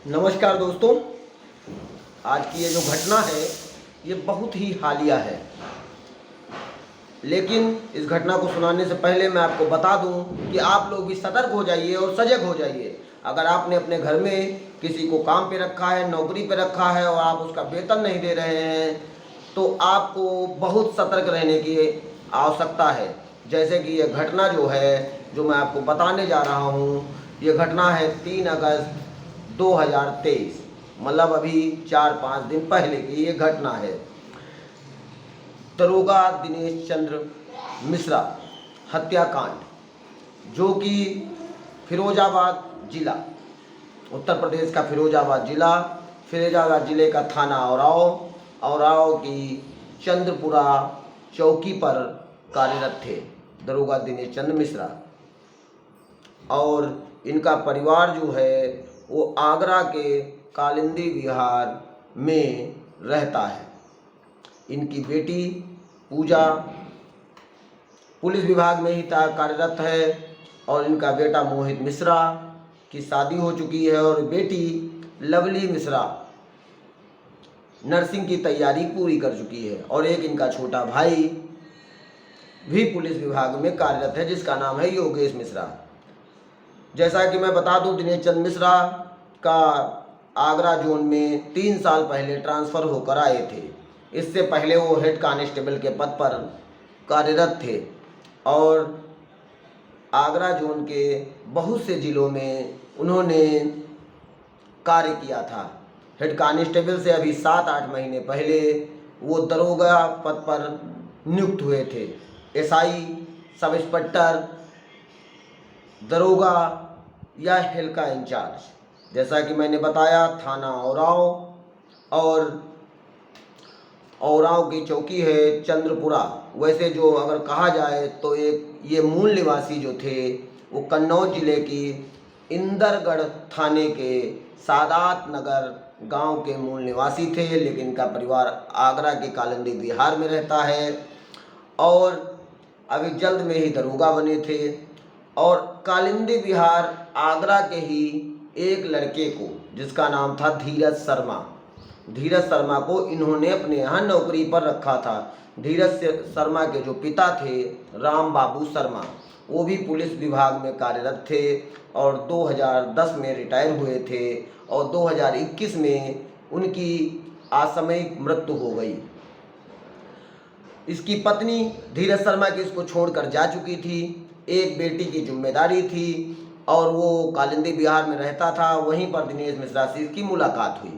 नमस्कार दोस्तों। आज की ये जो घटना है ये बहुत ही हालिया है, लेकिन इस घटना को सुनाने से पहले मैं आपको बता दूं कि आप लोग भी सतर्क हो जाइए और सजग हो जाइए। अगर आपने अपने घर में किसी को काम पे रखा है, नौकरी पे रखा है और आप उसका वेतन नहीं दे रहे हैं तो आपको बहुत सतर्क रहने की आवश्यकता है। जैसे कि ये घटना जो है जो मैं आपको बताने जा रहा हूँ, ये घटना है 3 अगस्त 2023, मतलब अभी 4-5 दिन पहले की ये घटना है। दरोगा दिनेश चंद्र मिश्रा हत्याकांड, जो कि फिरोजाबाद जिला, उत्तर प्रदेश का फिरोजाबाद जिले का थाना औराव की चंद्रपुरा चौकी पर कार्यरत थे दरोगा दिनेश चंद्र मिश्रा। और इनका परिवार जो है वो आगरा के कालिंदी विहार में रहता है। इनकी बेटी पूजा पुलिस विभाग में ही कार्यरत है और इनका बेटा मोहित मिश्रा की शादी हो चुकी है और बेटी लवली मिश्रा नर्सिंग की तैयारी पूरी कर चुकी है। और एक इनका छोटा भाई भी पुलिस विभाग में कार्यरत है जिसका नाम है योगेश मिश्रा। जैसा कि मैं बता दूं, दिनेश चंद्र मिश्रा का आगरा जोन में 3 साल पहले ट्रांसफ़र होकर आए थे। इससे पहले वो हेड कांस्टेबल के पद पर कार्यरत थे और आगरा जोन के बहुत से ज़िलों में उन्होंने कार्य किया था। हेड कांस्टेबल से अभी 7-8 महीने पहले वो दरोगा पद पर नियुक्त हुए थे। एसआई, सब इंस्पेक्टर, दरोगा या हल्का इंचार्ज। जैसा कि मैंने बताया, थाना औराव की चौकी है चंद्रपुरा। वैसे जो अगर कहा जाए तो ये मूल निवासी जो थे वो कन्नौज जिले की इंदरगढ़ थाने के सादात नगर गांव के मूल निवासी थे, लेकिन इनका परिवार आगरा के कालिंदी विहार में रहता है और अभी जल्द में ही दरोगा बने थे। और कालिंदी विहार आगरा के ही एक लड़के को, जिसका नाम था धीरज शर्मा को इन्होंने अपने यहाँ नौकरी पर रखा था। धीरज शर्मा के जो पिता थे राम बाबू शर्मा, वो भी पुलिस विभाग में कार्यरत थे और 2010 में रिटायर हुए थे और 2021 में उनकी आकस्मिक मृत्यु हो गई। इसकी पत्नी धीरज शर्मा की इसको छोड़कर जा चुकी थी। एक बेटी की जिम्मेदारी थी और वो कालिंदी विहार में रहता था। वहीं पर दिनेश मिश्रा से इसकी मुलाकात हुई।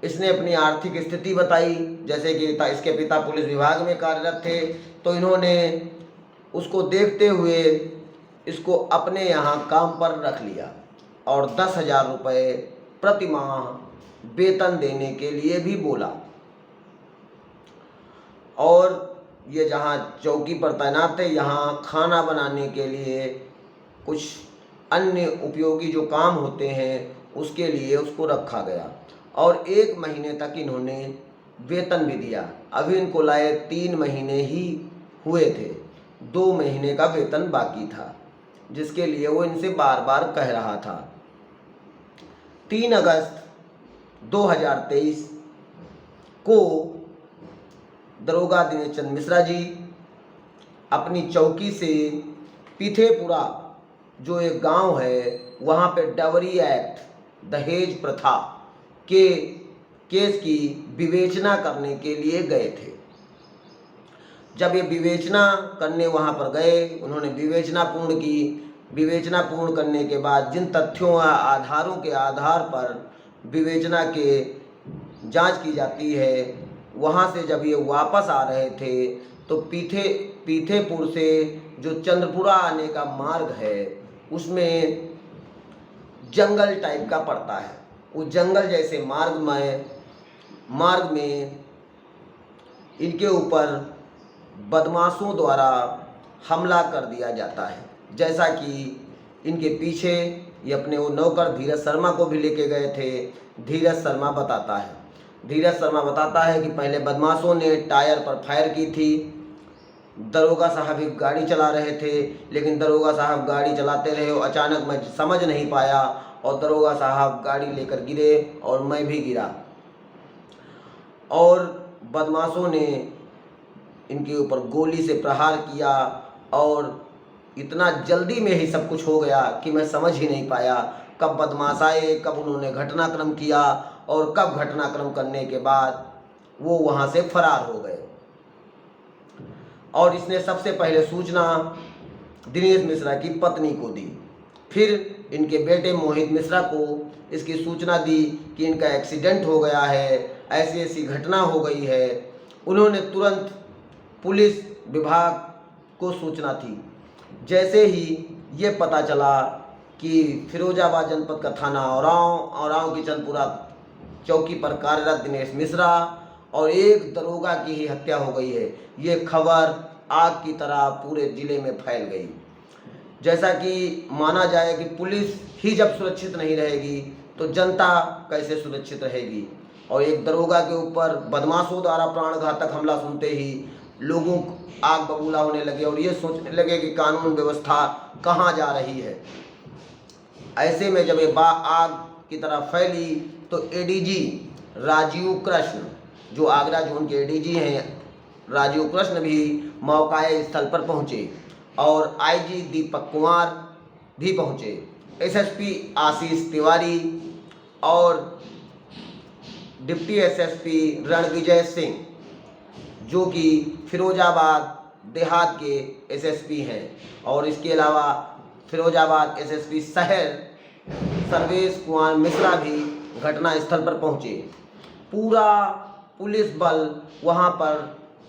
इसने अपनी आर्थिक स्थिति बताई, जैसे कि इसके पिता पुलिस विभाग में कार्यरत थे, तो इन्होंने उसको देखते हुए इसको अपने यहाँ काम पर रख लिया और 10,000 रुपये प्रति माह वेतन देने के लिए भी बोला। और ये जहाँ चौकी पर तैनात थे, यहाँ खाना बनाने के लिए कुछ अन्य उपयोगी जो काम होते हैं उसके लिए उसको रखा गया और 1 महीने तक इन्होंने वेतन भी दिया। अभी इनको लाए 3 महीने ही हुए थे, 2 महीने का वेतन बाकी था, जिसके लिए वो इनसे बार बार कह रहा था। 3 अगस्त 2023 को दरोगा दिनेश चंद्र मिश्रा जी अपनी चौकी से पीथेपुरा जो एक गांव है वहाँ पे डवरी एक्ट, दहेज प्रथा के केस की विवेचना करने के लिए गए थे। जब ये विवेचना करने वहाँ पर गए, उन्होंने विवेचना पूर्ण की। विवेचना पूर्ण करने के बाद जिन तथ्यों व आधारों के आधार पर विवेचना के जांच की जाती है, वहाँ से जब ये वापस आ रहे थे तो पीथेपुर से जो चंद्रपुरा आने का मार्ग है उसमें जंगल टाइप का पड़ता है। उस जंगल जैसे मार्ग में इनके ऊपर बदमाशों द्वारा हमला कर दिया जाता है। जैसा कि इनके पीछे ये अपने वो नौकर धीरज शर्मा को भी लेके गए थे। धीरज शर्मा बताता है कि पहले बदमाशों ने टायर पर फायर की थी। दरोगा साहब एक गाड़ी चला रहे थे, लेकिन दरोगा साहब गाड़ी चलाते रहे और अचानक मैं समझ नहीं पाया और दरोगा साहब गाड़ी लेकर गिरे और मैं भी गिरा और बदमाशों ने इनके ऊपर गोली से प्रहार किया और इतना जल्दी में ही सब कुछ हो गया कि मैं समझ ही नहीं पाया कब बदमाश आए, कब उन्होंने घटनाक्रम किया और कब घटनाक्रम करने के बाद वो वहाँ से फरार हो गए। और इसने सबसे पहले सूचना दिनेश मिश्रा की पत्नी को दी, फिर इनके बेटे मोहित मिश्रा को इसकी सूचना दी कि इनका एक्सीडेंट हो गया है, ऐसी ऐसी घटना हो गई है। उन्होंने तुरंत पुलिस विभाग को सूचना थी। जैसे ही ये पता चला कि फिरोजाबाद जनपद का थाना औरांव की चंदपुरा चौकी पर कार्यरत दिनेश मिश्रा और एक दरोगा की ही हत्या हो गई है, ये खबर आग की तरह पूरे जिले में फैल गई। जैसा कि माना जाए कि पुलिस ही जब सुरक्षित नहीं रहेगी तो जनता कैसे सुरक्षित रहेगी। और एक दरोगा के ऊपर बदमाशों द्वारा प्राणघातक हमला सुनते ही लोगों को आग बबूला होने लगे और ये सोचने लगे कि कानून व्यवस्था कहाँ जा रही है। ऐसे में जब ये आग की तरह फैली तो एडीजी राजीव कृष्ण, जो आगरा जोन के एडीजी हैं, राजीव कृष्ण भी मौकाए स्थल पर पहुँचे और आईजी दीपक कुमार भी पहुँचे, एसएसपी आशीष तिवारी और डिप्टी एसएसपी रणविजय सिंह, जो कि फिरोजाबाद देहात के एसएसपी हैं, और इसके अलावा फिरोजाबाद एसएसपी शहर सर्वेश कुमार मिश्रा भी घटनास्थल पर पहुंचे। पूरा पुलिस बल वहां पर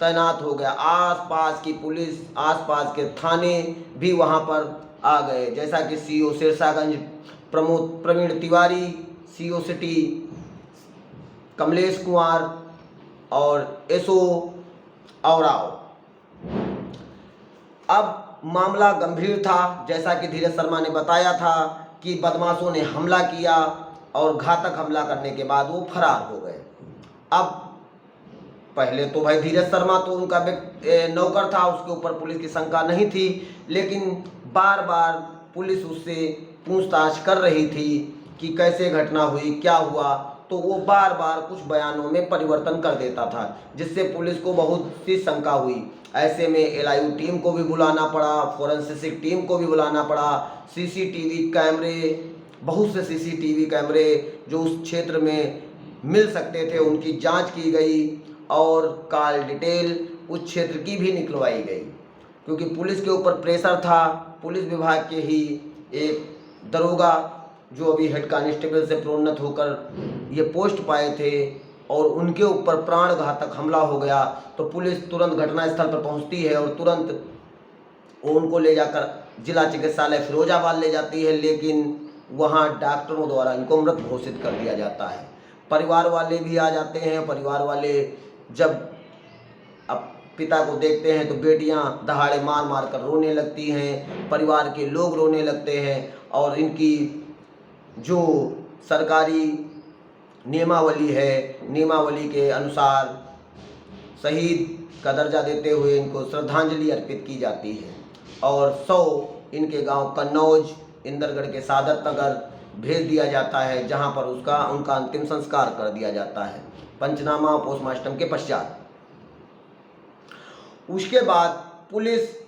तैनात हो गया, आसपास की पुलिस, आसपास के थाने भी वहां पर आ गए, जैसा कि CO Sirsaganj Praveen Tiwari, CO city Kamlesh Kumar और एसओ औराव। अब मामला गंभीर था, जैसा कि धीरज शर्मा ने बताया था कि बदमाशों ने हमला किया और घातक हमला करने के बाद वो फरार हो गए। अब पहले तो भाई धीरज शर्मा तो उनका नौकर था, उसके ऊपर पुलिस की शंका नहीं थी, लेकिन बार बार पुलिस उससे पूछताछ कर रही थी कि कैसे घटना हुई, क्या हुआ, तो वो बार बार कुछ बयानों में परिवर्तन कर देता था, जिससे पुलिस को बहुत सी शंका हुई। ऐसे में एलआईयू टीम को भी बुलाना पड़ा, फोरेंसिक टीम को भी बुलाना पड़ा, सीसीटीवी कैमरे, बहुत से सीसीटीवी कैमरे जो उस क्षेत्र में मिल सकते थे उनकी जांच की गई और कॉल डिटेल उस क्षेत्र की भी निकलवाई गई, क्योंकि पुलिस के ऊपर प्रेशर था। पुलिस विभाग के ही एक दरोगा जो अभी हेड कांस्टेबल से प्रोन्नत होकर ये पोस्ट पाए थे और उनके ऊपर प्राणघातक हमला हो गया, तो पुलिस तुरंत घटनास्थल पर पहुंचती है और तुरंत उनको ले जाकर जिला चिकित्सालय फिरोजाबाद ले जाती है, लेकिन वहां डॉक्टरों द्वारा इनको मृत घोषित कर दिया जाता है। परिवार वाले भी आ जाते हैं। परिवार वाले जब अब पिता को देखते हैं तो बेटियां दहाड़े मार मार कर रोने लगती हैं, परिवार के लोग रोने लगते हैं और इनकी जो सरकारी नियमावली है, नियमावली के अनुसार शहीद का दर्जा देते हुए इनको श्रद्धांजलि अर्पित की जाती है और 100 इनके गांव कन्नौज इंदरगढ़ के सादत नगर भेज दिया जाता है, जहां पर उनका अंतिम संस्कार कर दिया जाता है पंचनामा पोस्टमार्टम के पश्चात। उसके बाद पुलिस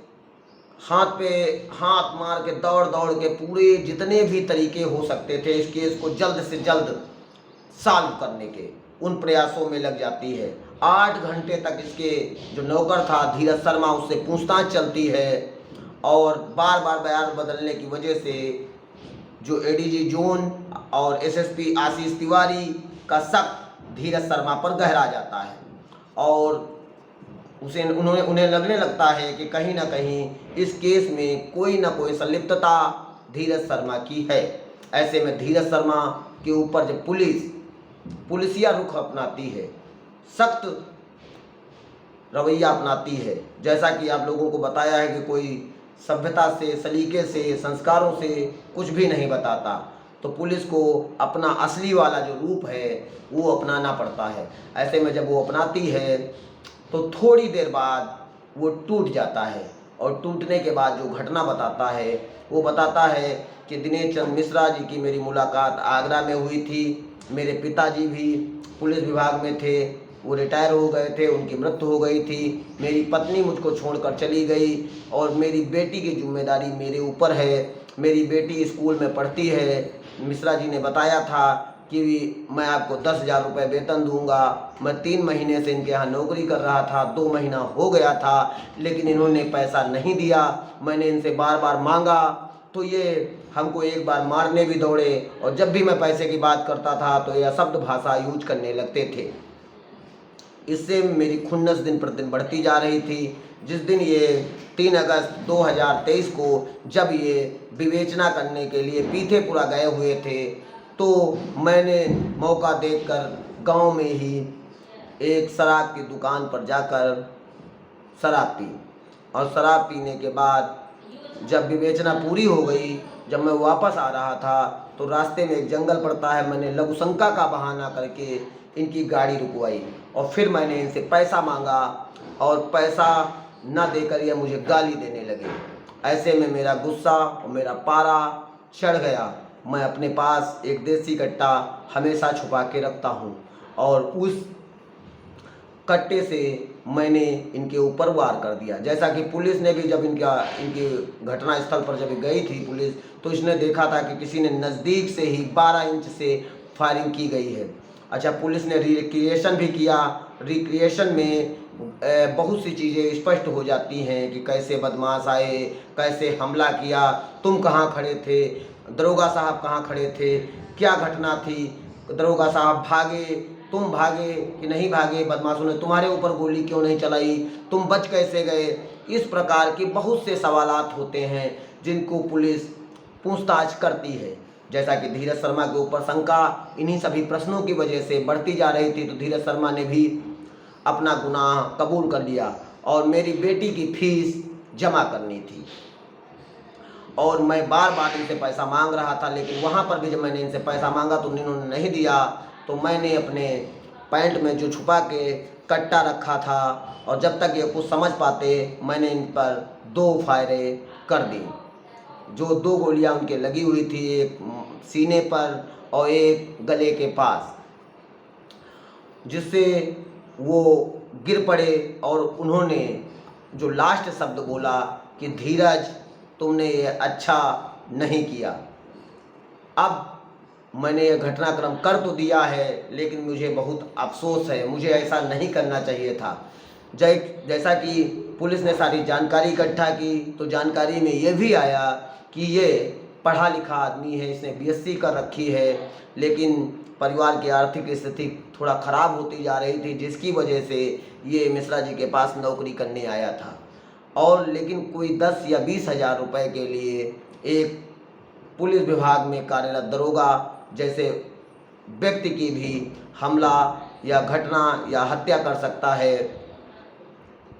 हाथ पे हाथ मार के दौड़ दौड़ के पूरे जितने भी तरीके हो सकते थे इस केस को जल्द से जल्द सॉल्व करने के उन प्रयासों में लग जाती है। 8 घंटे तक इसके जो नौकर था धीरज शर्मा, उससे पूछताछ चलती है और बार बार बयान बदलने की वजह से जो एडीजी जोन और एसएसपी आशीष तिवारी का शक धीरज शर्मा पर गहरा जाता है और उन्हें लगने लगता है कि कहीं ना कहीं इस केस में कोई ना कोई संलिप्तता धीरज शर्मा की है। ऐसे में धीरज शर्मा के ऊपर जब पुलिसिया रुख अपनाती है, सख्त रवैया अपनाती है, जैसा कि आप लोगों को बताया है कि कोई सभ्यता से, सलीके से, संस्कारों से कुछ भी नहीं बताता, तो पुलिस को अपना असली वाला जो रूप है वो अपनाना पड़ता है। ऐसे में जब वो अपनाती है तो थोड़ी देर बाद वो टूट जाता है और टूटने के बाद जो घटना बताता है वो बताता है कि दिनेश चंद मिश्रा जी की मेरी मुलाकात आगरा में हुई थी। मेरे पिताजी भी पुलिस विभाग में थे, वो रिटायर हो गए थे, उनकी मृत्यु हो गई थी। मेरी पत्नी मुझको छोड़कर चली गई और मेरी बेटी की जिम्मेदारी मेरे ऊपर है। मेरी बेटी स्कूल में पढ़ती है। मिश्रा जी ने बताया था कि मैं आपको 10,000 रुपये वेतन दूंगा। मैं 3 महीने से इनके यहाँ नौकरी कर रहा था, 2 महीना हो गया था, लेकिन इन्होंने पैसा नहीं दिया। मैंने इनसे बार बार मांगा तो ये हमको एक बार मारने भी दौड़े और जब भी मैं पैसे की बात करता था तो ये अशब्द भाषा यूज करने लगते थे। इससे मेरी खुन्नस दिन प्रतिदिन बढ़ती जा रही थी। जिस दिन ये 3 अगस्त 2023 को जब ये विवेचना करने के लिए पीथेपुरा गए हुए थे तो मैंने मौका देखकर गांव में ही एक शराब की दुकान पर जाकर शराब पी और शराब पीने के बाद जब विवेचना पूरी हो गई, जब मैं वापस आ रहा था तो रास्ते में एक जंगल पड़ता है। मैंने लघु शंका का बहाना करके इनकी गाड़ी रुकवाई और फिर मैंने इनसे पैसा मांगा और पैसा न देकर ये मुझे गाली देने लगे। ऐसे में मेरा गुस्सा और मेरा पारा चढ़ गया। मैं अपने पास एक देसी कट्टा हमेशा छुपा के रखता हूँ और उस कट्टे से मैंने इनके ऊपर वार कर दिया। जैसा कि पुलिस ने भी जब इनके घटनास्थल पर जब गई थी पुलिस, तो इसने देखा था कि किसी ने नज़दीक से ही 12 इंच से फायरिंग की गई है। अच्छा, पुलिस ने रिक्रिएशन भी किया। रिक्रिएशन में बहुत सी चीज़ें स्पष्ट हो जाती हैं कि कैसे बदमाश आए, कैसे हमला किया, तुम कहाँ खड़े थे, दरोगा साहब कहाँ खड़े थे, क्या घटना थी, दरोगा साहब भागे, तुम भागे कि नहीं भागे, बदमाशों ने तुम्हारे ऊपर गोली क्यों नहीं चलाई, तुम बच कैसे गए। इस प्रकार के बहुत से सवालात होते हैं जिनको पुलिस पूछताछ करती है। जैसा कि धीरज शर्मा के ऊपर शंका इन्हीं सभी प्रश्नों की वजह से बढ़ती जा रही थी, तो धीरज शर्मा ने भी अपना गुनाह कबूल कर लिया और मेरी बेटी की फीस जमा करनी थी और मैं बार बार इनसे पैसा मांग रहा था। लेकिन वहाँ पर भी जब मैंने इनसे पैसा मांगा तो इन्होंने नहीं दिया। तो मैंने अपने पैंट में जो छुपा के कट्टा रखा था और जब तक ये कुछ समझ पाते मैंने इन पर 2 फायरें कर दी। जो 2 गोलियां उनके लगी हुई थी, एक सीने पर और एक गले के पास, जिससे वो गिर पड़े और उन्होंने जो लास्ट शब्द बोला कि धीरज तुमने ये अच्छा नहीं किया। अब मैंने ये घटनाक्रम कर तो दिया है लेकिन मुझे बहुत अफसोस है, मुझे ऐसा नहीं करना चाहिए था। जैसा कि पुलिस ने सारी जानकारी इकट्ठा की तो जानकारी में ये भी आया कि ये पढ़ा लिखा आदमी है, इसने बीएससी कर रखी है, लेकिन परिवार की आर्थिक स्थिति थोड़ा ख़राब होती जा रही थी जिसकी वजह से ये मिश्रा जी के पास नौकरी करने आया था। और लेकिन कोई 10 या 20 हज़ार रुपये के लिए एक पुलिस विभाग में कार्यरत दरोगा जैसे व्यक्ति की भी हमला या घटना या हत्या कर सकता है,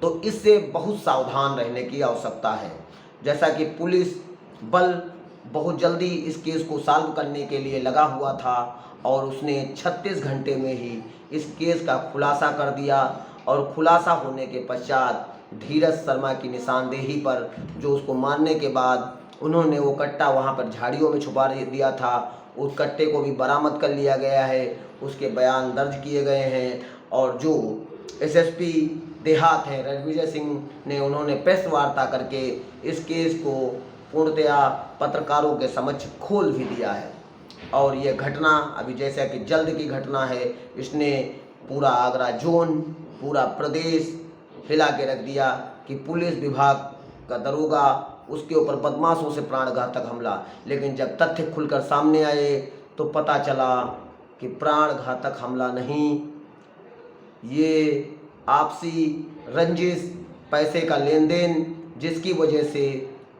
तो इससे बहुत सावधान रहने की आवश्यकता है। जैसा कि पुलिस बल बहुत जल्दी इस केस को सॉल्व करने के लिए लगा हुआ था और उसने 36 घंटे में ही इस केस का खुलासा कर दिया और खुलासा होने के पश्चात धीरज शर्मा की निशानदेही पर जो उसको मारने के बाद उन्होंने वो कट्टा वहाँ पर झाड़ियों में छुपा दिया था, उस कट्टे को भी बरामद कर लिया गया है, उसके बयान दर्ज किए गए हैं। और जो एसएसपी देहात हैं रणविजय सिंह ने, उन्होंने प्रेस वार्ता करके इस केस को पूर्णतया पत्रकारों के समक्ष खोल भी दिया है। और ये घटना अभी जैसा कि जल्द की घटना है, इसने पूरा आगरा जोन, पूरा प्रदेश हिला के रख दिया कि पुलिस विभाग का दरोगा, उसके ऊपर बदमाशों से प्राणघातक हमला। लेकिन जब तथ्य खुलकर सामने आए तो पता चला कि प्राणघातक हमला नहीं, ये आपसी रंजिश, पैसे का लेन देन, जिसकी वजह से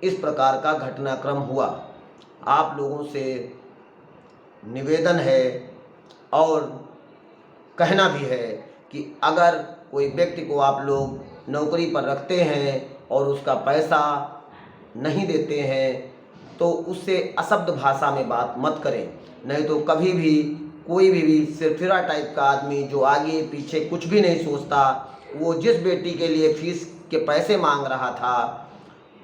इस प्रकार का घटनाक्रम हुआ। आप लोगों से निवेदन है और कहना भी है कि अगर कोई व्यक्ति को आप लोग नौकरी पर रखते हैं और उसका पैसा नहीं देते हैं तो उससे अशब्द भाषा में बात मत करें। नहीं तो कभी भी कोई भी सिरफिरा टाइप का आदमी जो आगे पीछे कुछ भी नहीं सोचता, वो जिस बेटी के लिए फीस के पैसे मांग रहा था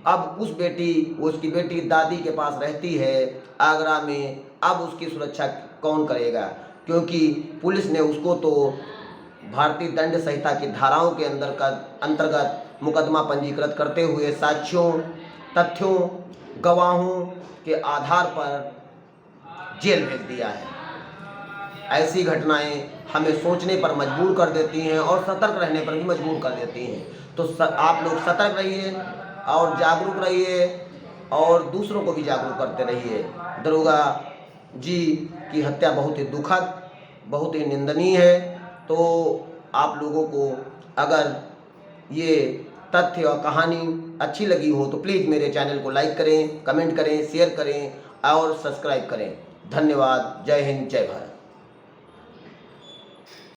अब उसकी बेटी दादी के पास रहती है आगरा में। अब उसकी सुरक्षा कौन करेगा, क्योंकि पुलिस ने उसको तो भारतीय दंड संहिता की धाराओं के अंतर्गत मुकदमा पंजीकृत करते हुए साक्ष्यों, तथ्यों, गवाहों के आधार पर जेल भेज दिया है। ऐसी घटनाएं हमें सोचने पर मजबूर कर देती हैं और सतर्क रहने पर भी मजबूर कर देती हैं। तो आप लोग सतर्क रहिए और जागरूक रहिए और दूसरों को भी जागरूक करते रहिए। दरोगा जी की हत्या बहुत ही दुखद, बहुत ही निंदनीय है। तो आप लोगों को अगर ये तथ्य और कहानी अच्छी लगी हो तो प्लीज़ मेरे चैनल को लाइक करें, कमेंट करें, शेयर करें और सब्सक्राइब करें। धन्यवाद। जय हिंद, जय भारत।